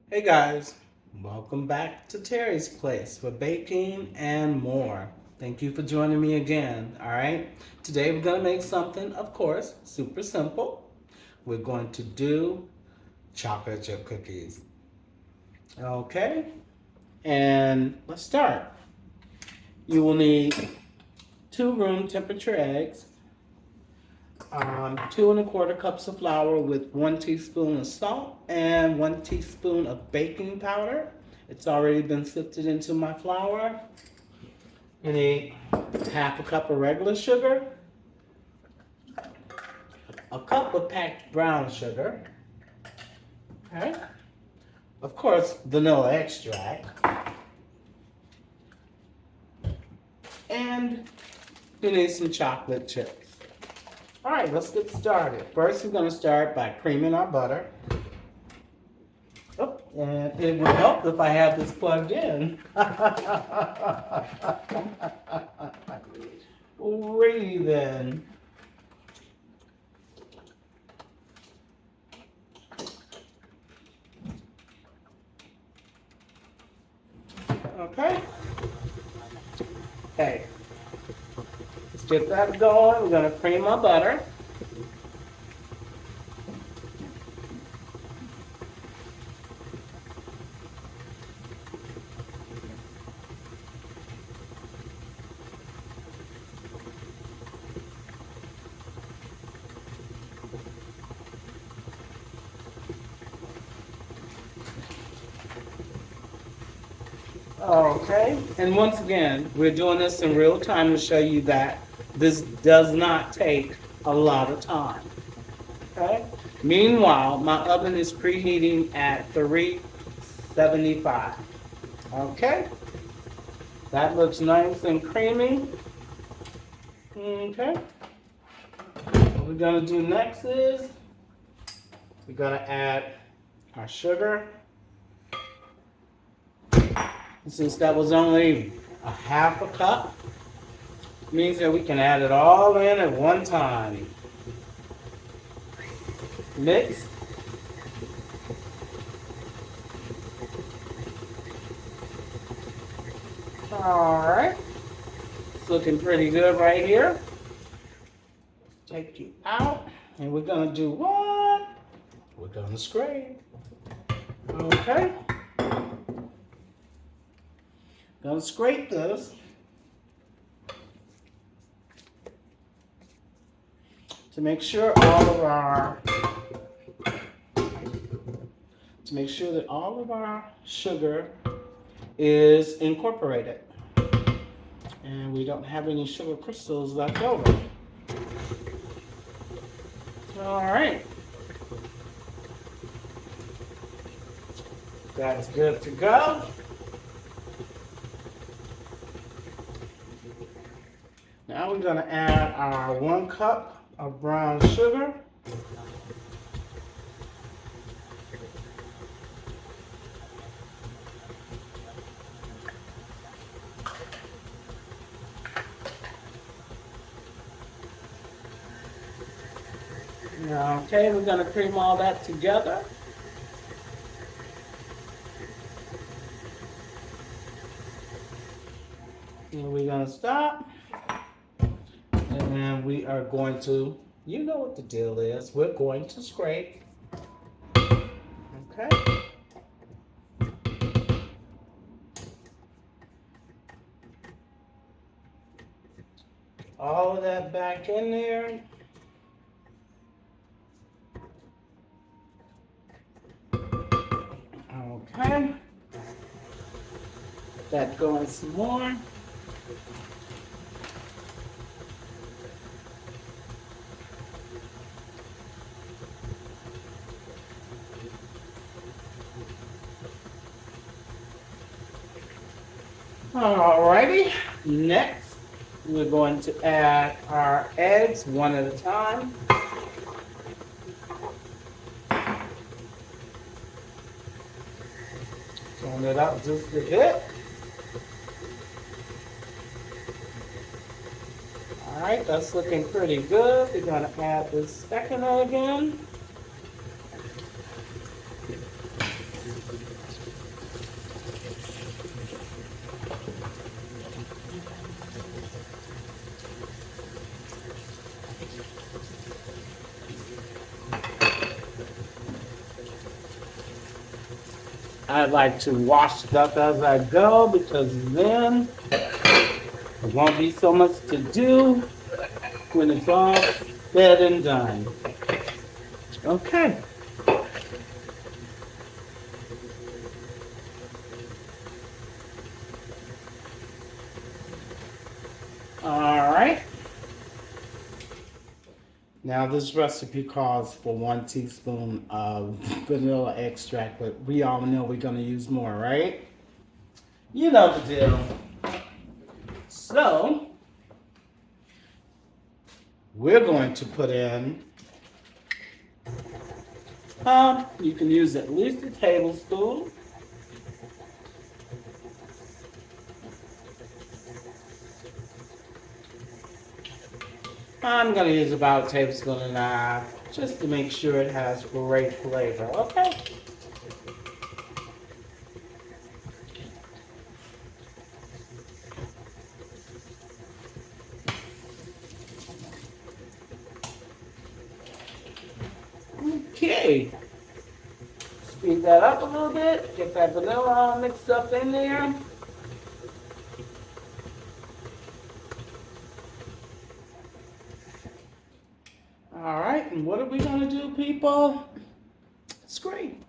Hey guys, welcome back to Terry's Place for baking and more. Thank you for joining me again. All right, today we're going to make something, of course, super simple. We're going to do chocolate chip cookies. Okay, and let's start. You will need 2 room temperature eggs, 2¼ cups of flour with 1 teaspoon of salt and 1 teaspoon of baking powder. It's already been sifted into my flour. You need ½ cup of regular sugar, a cup of packed brown sugar, okay? Of course, vanilla extract, and you need some chocolate chips. All right, let's get started. First, we're going to start by creaming our butter. Oh, and it would help if I had this plugged in. Alrighty then. Okay. Okay. Let's get that going. We're going to cream our butter. Okay, and once again, we're doing this in real time to show you that this does not take a lot of time. Okay? Meanwhile, my oven is preheating at 375. Okay? That looks nice and creamy. Okay? What we're gonna do next is we're gonna add our sugar. Since that was only a ½ cup, means that we can add it all in at one time. Mix. Alright. It's looking pretty good right here. Take you out. And we're going to do what? We're going to scrape. Okay. Gonna scrape this. To make sure that all of our sugar is incorporated and we don't have any sugar crystals left over. All right, that's good to go. Now we're going to add our 1 cup of brown sugar. Okay, we're going to cream all that together. And we're going to stop. And we are going to, you know what the deal is, we're going to scrape. Okay. All of that back in there. Okay. Let that going some more. Alrighty, next we're going to add our eggs one at a time. Turn it up just a bit. Alright, that's looking pretty good. We're going to add this second egg in. I like to wash it up as I go because then there won't be so much to do when it's all said and done. Okay. All right. Now this recipe calls for 1 teaspoon of vanilla extract, but we all know we're gonna use more, right? You know the deal. So we're going to put in, you can use at least a tablespoon. I'm gonna use about a tablespoon and a half just to make sure it has great flavor, okay? Okay. Speed that up a little bit, get that vanilla all mixed up in there. All right, and what are we gonna do, people? It's great.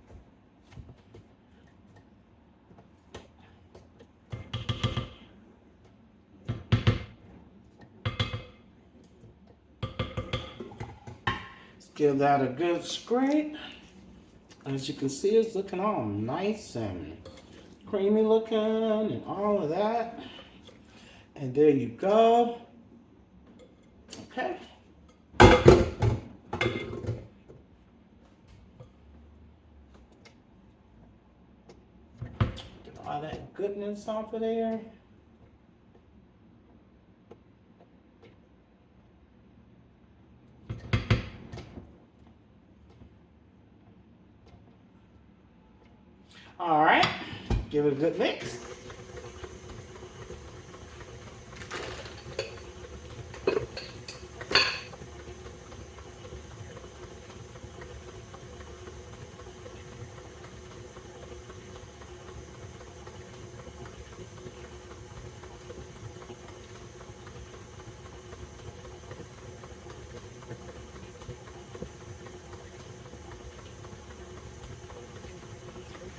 Let's give that a good scrape. As you can see, it's looking all nice and creamy looking and all of that. And there you go. Okay. Get all that goodness off of there. All right, give it a good mix.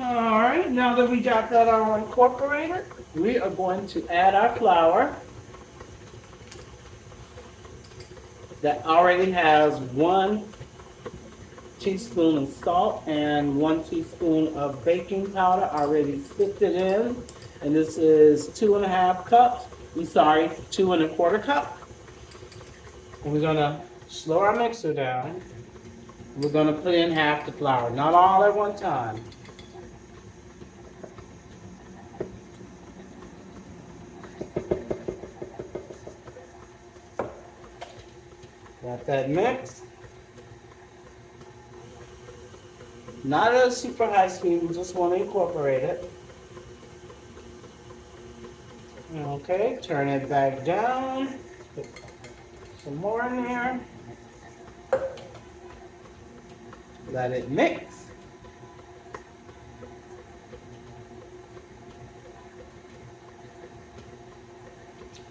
All right, now that we got that all incorporated, we are going to add our flour that already has 1 teaspoon of salt and 1 teaspoon of baking powder already sifted in. And this is 2.5 cups. I'm sorry, 2.25 cups. And we're gonna slow our mixer down. We're gonna put in half the flour, not all at one time. Got that mix. Not at a super high speed, we just want to incorporate it. Okay, turn it back down. Put some more in there. Let it mix.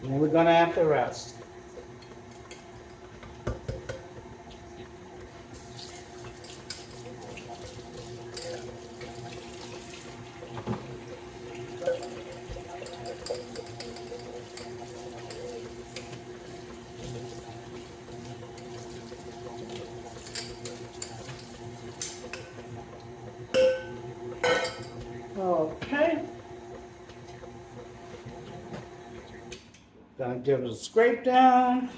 And we're gonna add the rest. Okay. Gonna give it a scrape down.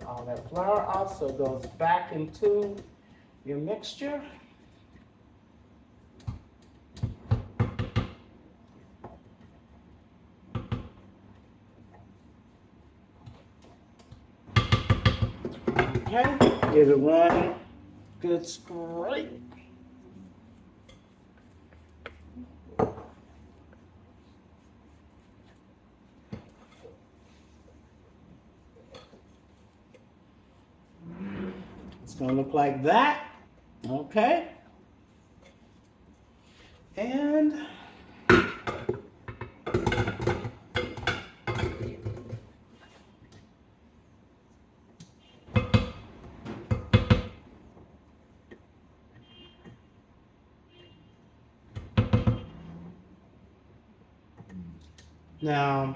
All that flour also goes back into your mixture. Okay, give it one good scrape. gonna look like that. Okay. And now,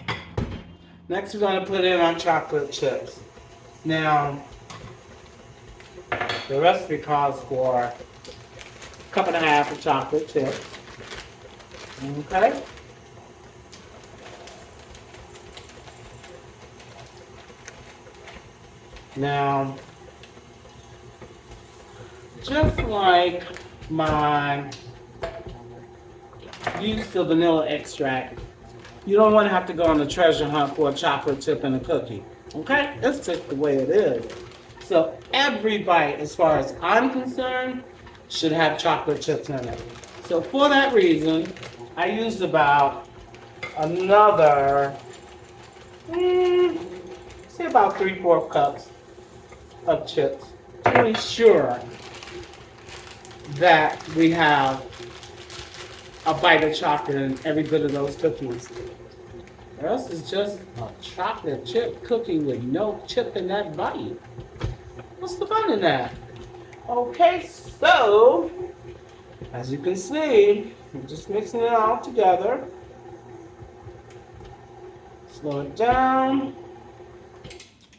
next we're gonna put in our chocolate chips. Now, the recipe calls for a cup and a half of chocolate chips. Okay. Now, just like my use of vanilla extract, you don't want to have to go on the treasure hunt for a chocolate chip and a cookie. Okay? That's just the way it is. So every bite, as far as I'm concerned, should have chocolate chips in it. So for that reason, I used about another, say about 3/4 cups of chips to ensure that we have a bite of chocolate in every bit of those cookies. Or else it's just a chocolate chip cookie with no chip in that bite. What's the fun in that? Okay, so as you can see, I'm just mixing it all together. Slow it down.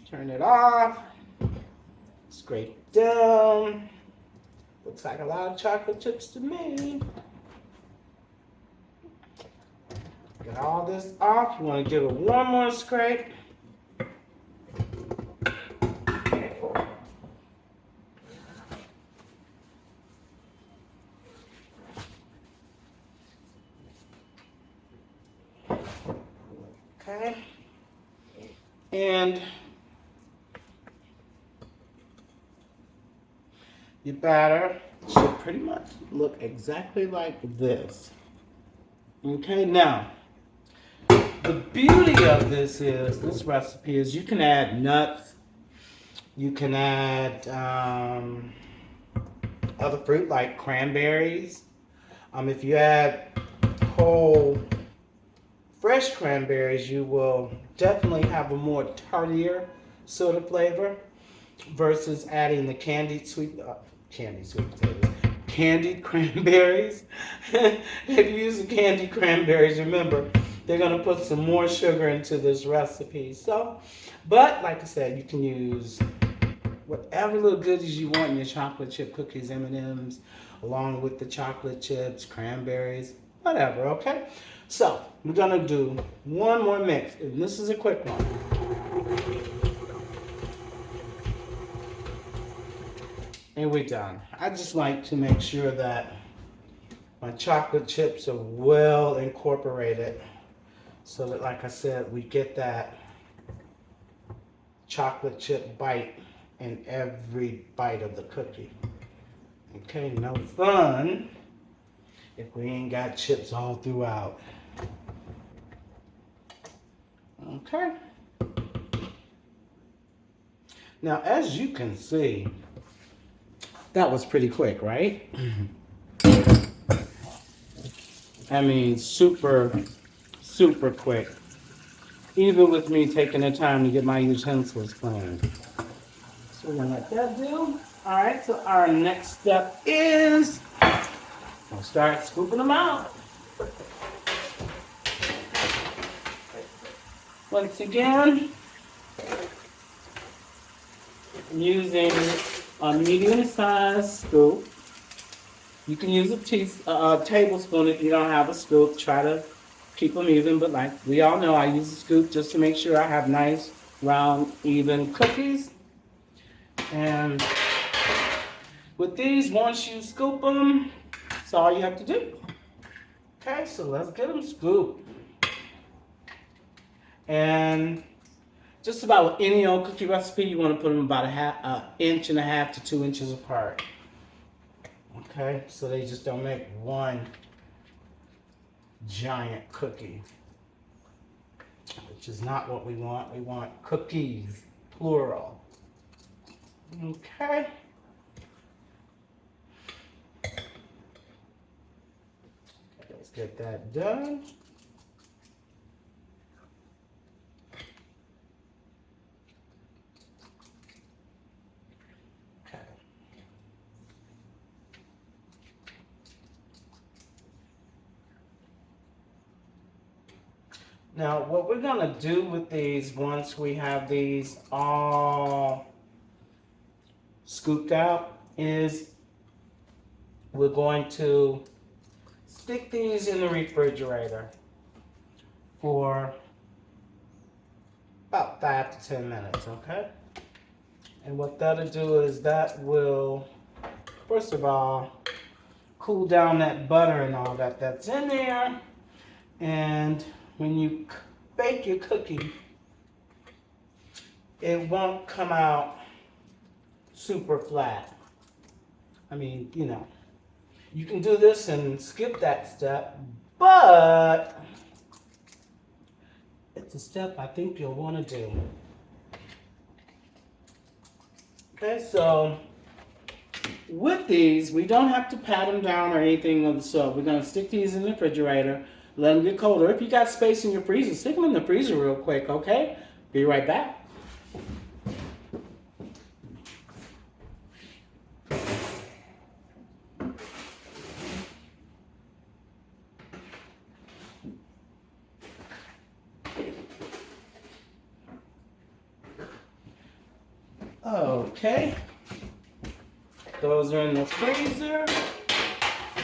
Turn it off. Scrape it down. Looks like a lot of chocolate chips to me. Get all this off. You want to give it one more scrape. Okay. And your batter should pretty much look exactly like this. Okay, now the beauty of this recipe is you can add nuts, you can add other fruit like cranberries. If you add whole fresh cranberries, you will definitely have a more tartier sort of flavor versus adding the candied sweet potatoes, candied cranberries. If you use the candied cranberries, remember, they're going to put some more sugar into this recipe. So, but like I said, you can use whatever little goodies you want in your chocolate chip cookies, M&Ms, along with the chocolate chips, cranberries, whatever, okay? So, we're going to do one more mix, and this is a quick one. And we're done. I just like to make sure that my chocolate chips are well incorporated so that, like I said, we get that chocolate chip bite in every bite of the cookie. Okay, no fun if we ain't got chips all throughout. Okay. Now, as you can see, that was pretty quick, right? I mean, super, super quick. Even with me taking the time to get my utensils clean. So we're gonna let that do. All right, so our next step is we'll start scooping them out. Once again, I'm using a medium-sized scoop. You can use a tablespoon if you don't have a scoop. Try to keep them even, but like we all know, I use a scoop just to make sure I have nice, round, even cookies. And with these, once you scoop them, that's all you have to do. Okay, so let's get them scooped. And just about with any old cookie recipe, you want to put them about an inch and a half to 2 inches apart. Okay, so they just don't make one giant cookie, which is not what we want. We want cookies, plural. Okay, get that done. Okay. Now, what we're gonna do with these once we have these all scooped out is we're going to stick these in the refrigerator for about 5 to 10 minutes, okay? And what that'll do is that will, first of all, cool down that butter and all that that's in there. And when you bake your cookie, it won't come out super flat. I mean, you know, you can do this and skip that step, but it's a step I think you'll want to do. Okay, so with these, we don't have to pat them down or anything of the sort. We're going to stick these in the refrigerator, let them get colder. If you got space in your freezer, stick them in the freezer real quick, okay? Be right back. Okay, those are in the freezer.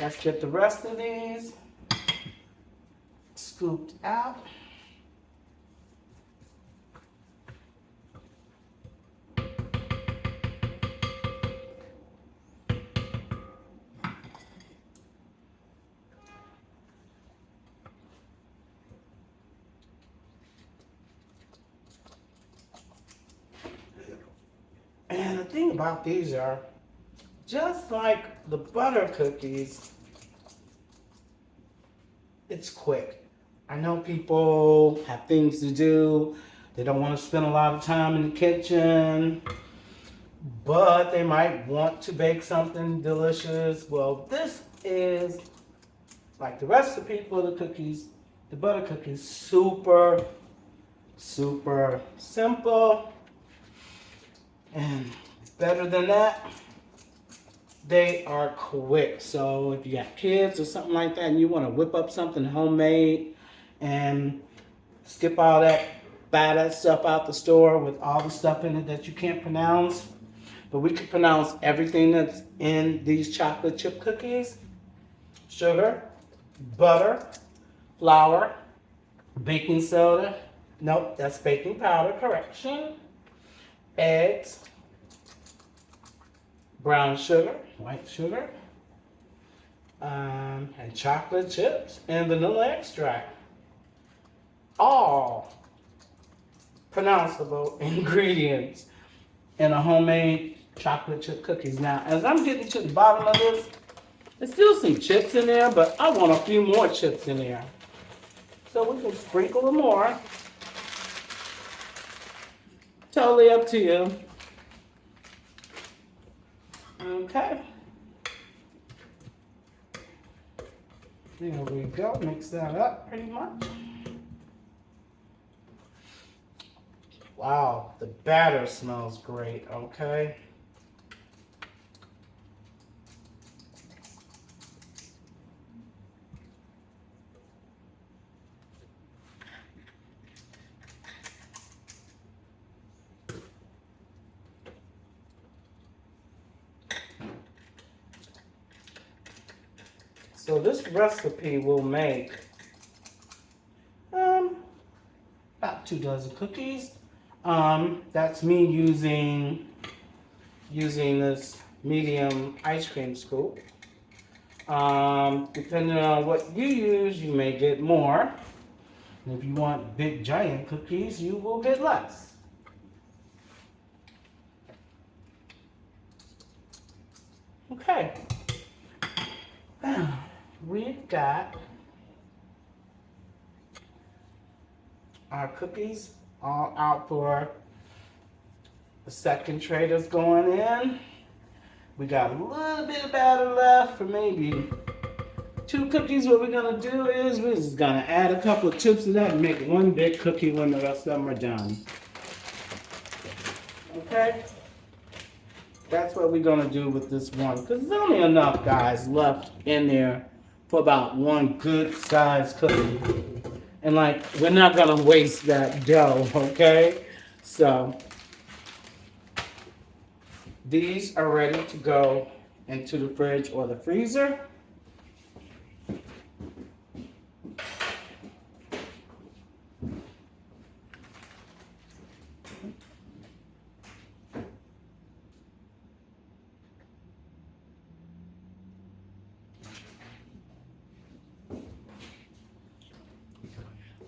Let's get the rest of these scooped out. And the thing about these are, just like the butter cookies, it's quick. I know people have things to do. They don't want to spend a lot of time in the kitchen, but they might want to bake something delicious. Well, this is, like the recipe for the cookies, the butter cookies, super, super simple. And better than that, they are quick. So if you got kids or something like that and you want to whip up something homemade and skip all that, buy that stuff out the store with all the stuff in it that you can't pronounce, but we can pronounce everything that's in these chocolate chip cookies: sugar, butter, flour, baking soda, nope, that's baking powder, correction, eggs, brown sugar, white sugar, and chocolate chips and vanilla extract. All pronounceable ingredients in a homemade chocolate chip cookies. Now, as I'm getting to the bottom of this, there's still some chips in there, but I want a few more chips in there. So we can sprinkle them more. Totally up to you. Okay. There we go. Mix that up pretty much. Wow, the batter smells great, okay? So this recipe will make about 2 dozen cookies. That's me using this medium ice cream scoop. Depending on what you use, you may get more. And if you want big giant cookies, you will get less. Okay. We've got our cookies all out for the second tray that's going in. We got a little bit of batter left for maybe two cookies, what we're gonna do is we're just gonna add a couple of chips to that and make one big cookie when the rest of them are done. Okay? That's what we're gonna do with this one. Because there's only enough, guys, left in there for about one good sized cookie. And like, we're not gonna waste that dough, okay? So, these are ready to go into the fridge or the freezer.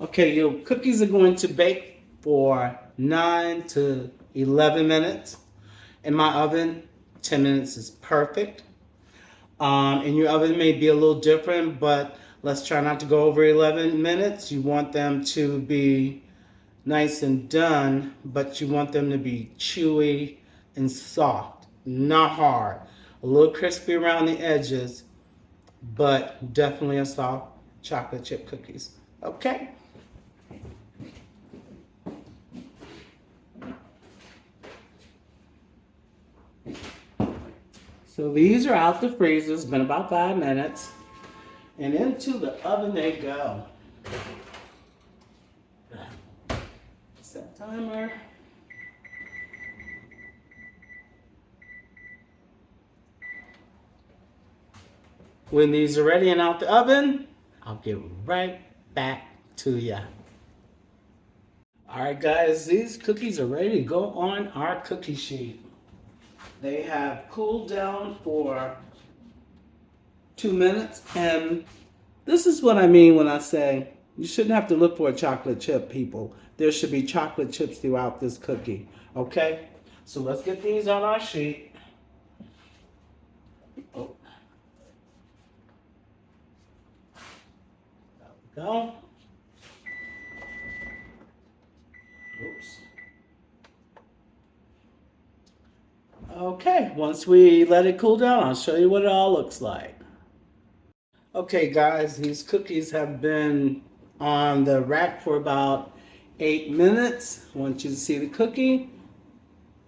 Okay, your cookies are going to bake for 9 to 11 minutes. In my oven, 10 minutes is perfect. And your oven may be a little different, but let's try not to go over 11 minutes. You want them to be nice and done, but you want them to be chewy and soft, not hard. A little crispy around the edges, but definitely a soft chocolate chip cookies. Okay? So these are out the freezer. It's been about 5 minutes. And into the oven they go. Set timer. When these are ready and out the oven, I'll get right back to ya. All right, guys, these cookies are ready to go on our cookie sheet. They have cooled down for 2 minutes, and this is what I mean when I say you shouldn't have to look for a chocolate chip, people. There should be chocolate chips throughout this cookie, okay? So let's get these on our sheet. Oh. There we go. Oops. Okay, once we let it cool down, I'll show you what it all looks like. Okay, guys, these cookies have been on the rack for about 8 minutes. I want you to see the cookie,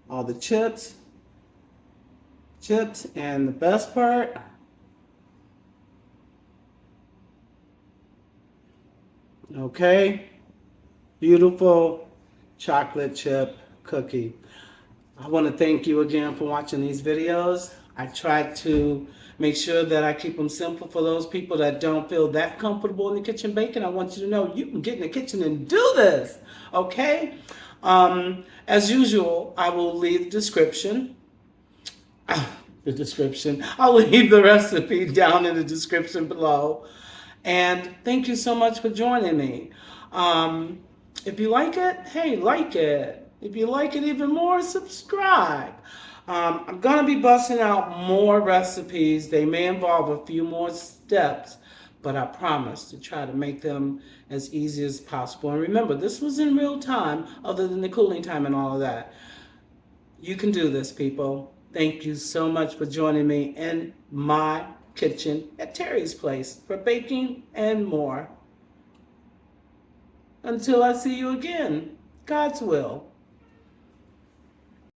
all the chips, and the best part, okay, beautiful chocolate chip cookie. I want to thank you again for watching these videos. I try to make sure that I keep them simple for those people that don't feel that comfortable in the kitchen baking. I want you to know you can get in the kitchen and do this, okay? As usual, I will leave the description. I'll leave the recipe down in the description below. And thank you so much for joining me. If you like it, hey, like it. If you like it even more, subscribe. I'm going to be busting out more recipes. They may involve a few more steps, but I promise to try to make them as easy as possible. And remember, this was in real time, other than the cooling time and all of that. You can do this, people. Thank you so much for joining me in my kitchen at Terry's Place for baking and more. Until I see you again, God's will.